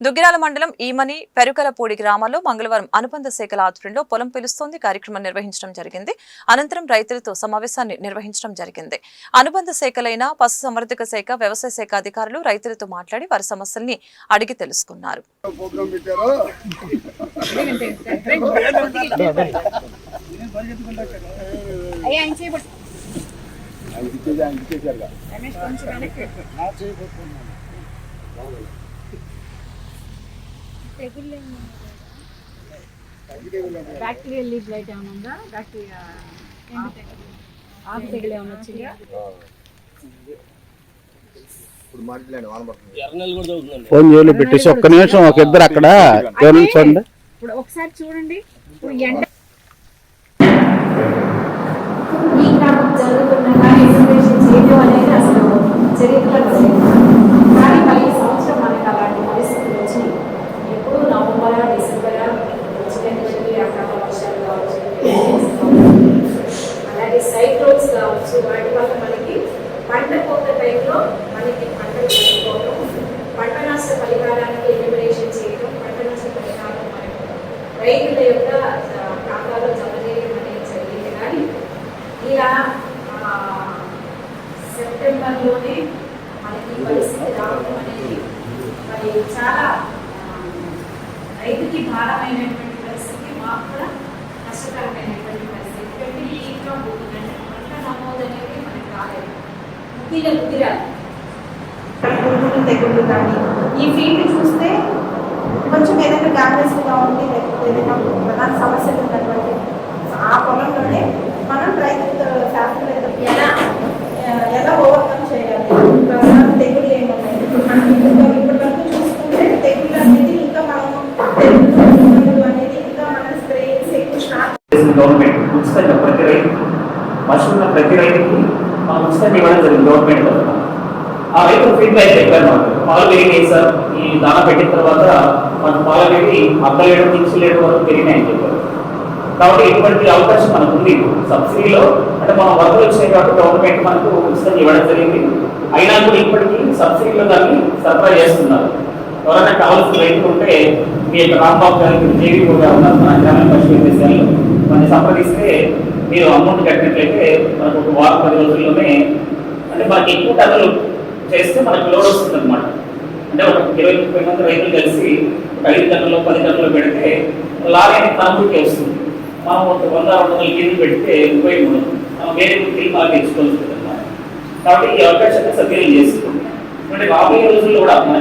దుగ్గిరాల మండలం ఈమని పెరుకలపూడి గ్రామాల్లో మంగళవారం అనుబంధ శాఖల ఆధ్వర్యంలో పొలం పిలుస్తోంది కార్యక్రమం నిర్వహించడం జరిగింది. అనంతరం రైతులతో సమావేశాన్ని నిర్వహించడం జరిగింది. అనుబంధ శాఖలైన పశుసంవర్ధక శాఖ, వ్యవసాయ శాఖ అధికారులు రైతులతో మాట్లాడి వారి సమస్యల్ని అడిగి తెలుసుకున్నారు. బ్యాక్టీరియల్ లీవ్ లైట్ ఏమైనా ఉందా? బ్యాక్టీరియా ఆకు తెగులు ఏమైనా వచ్చిందా? ఫోన్ చేయలు పెట్టేసి ఒక్క నిమిషం ఒక ఇద్దరు అక్కడ చూడండి. ఇప్పుడు ఒకసారి చూడండి. ఇప్పుడు ఎండ జరుగుతున్న చేయడం అనేది అసలు చరిత్రలో కానీ మళ్ళీ సంవత్సరం మనకి అలాంటి పరిస్థితులు వచ్చి ఎప్పుడు నవంబర్, డిసెంబర్ అకాల వర్షాలు కావచ్చు, అలాగే సైక్లోన్స్ కావచ్చు, వాటి వల్ల మనకి పంట కోత టైంలో మనకి పంటలు చనిపోవడం, పంట నష్ట పరిహారానికి ఎలిమినేషన్ చేయడం, పంట నష్ట పరిహారం మనకి రైతుల యొక్క ఖాతాలో జమ చేయడం అనేది జరిగింది. కానీ ఇలా సెప్టెంబర్లోనే మనకి పరిస్థితి రావడం అనేది మరి చాలా రైతుకి భారమైనటువంటి పరిస్థితి, మాకు కూడా కష్టకరమైనటువంటి పరిస్థితి. ఎందుకంటే ఇంకా పోతుందంటే పంట నమోదు అనేది మనకి రాలేదు. ముఖ్యంగా తెగుళ్ళు కానీ ఈ ఫీల్డ్ చూస్తే కొంచెం ఏదైనా డామేజ్గా ఉంది, లేకపోతే ఏదైనా ప్రధాన సమస్యలు ఉన్నటువంటి ఆ పొలంలోనే మనం రైతు శాస్త్రవేత్తలు ఎలా ఓవర్కమ్ చేయాలి, ప్రధాన తెగుళ్ళు ఏమన్నాయి, ఇప్పటి వరకు చూసుకుంటే తెగుళ్ళు అనేది ఇంకా మనం తెగుళ్ళు అనేది ఇంకా మనం స్ప్రేయింగ్స్ ఎక్కువ స్టార్ట్ గవర్నమెంట్ ఉచితంగా ప్రతి రైతు పశువుల ప్రతి రైతుకి మనం ఉచితంగా ఇవ్వడం జరిగింది గవర్నమెంట్ తరఫున. ఆ రైతు ఫీడ్బ్యాక్ చెప్పారు మాకు, పాలు పెరిగినాయి సార్, ఈ దానా పెట్టిన తర్వాత మనకు పాలు పెరిగి 50 లీటర్ వరకు పెరిగినాయని చెప్పారు. కాబట్టి ఇటువంటి అవకాశం మనకు ఉంది. సబ్సిడీలో అంటే మనం వర్కులు వచ్చినాయి కాబట్టి గవర్నమెంట్ మనకు ఉచితంగా ఇవ్వడం జరిగింది. అయినా కూడా ఇప్పటికీ సబ్సిడీలో దాన్ని సరఫరా చేస్తున్నారు. ఎవరైనా కావాల్సిన రైతులు ఉంటే మీ యొక్క రాంబాబు గారికి జేవీ కూడా ఉన్నారు మన గ్రామీణ పశు విద్యాలయాలు, మనని సంప్రదిస్తే మీరు అమౌంట్ కట్టినట్లయితే మనకు ఒక వారం 10 రోజుల్లోనే అంటే మనకి ఎక్కువ టన్నులు చేస్తే మనకు లోడ్ వస్తుంది అనమాట. అంటే ఒక 20-30 మంది రైతులు కలిసి 5 టన్నులు 10 టన్నులు పెడితే లారీ అనేది తనకి వస్తుంది. మనం ఒక 100-200 కేజీలు పెడితే ఉపయోగం ఉండదు, మనం వేరే తిరిగి మాకు తెచ్చుకోవాల్సి ఉంటుంది అన్నమాట. కాబట్టి ఈ అవకాశాన్ని సద్వినియోగం చేసుకుంటాం. అంటే రాబోయే రోజుల్లో కూడా మనకి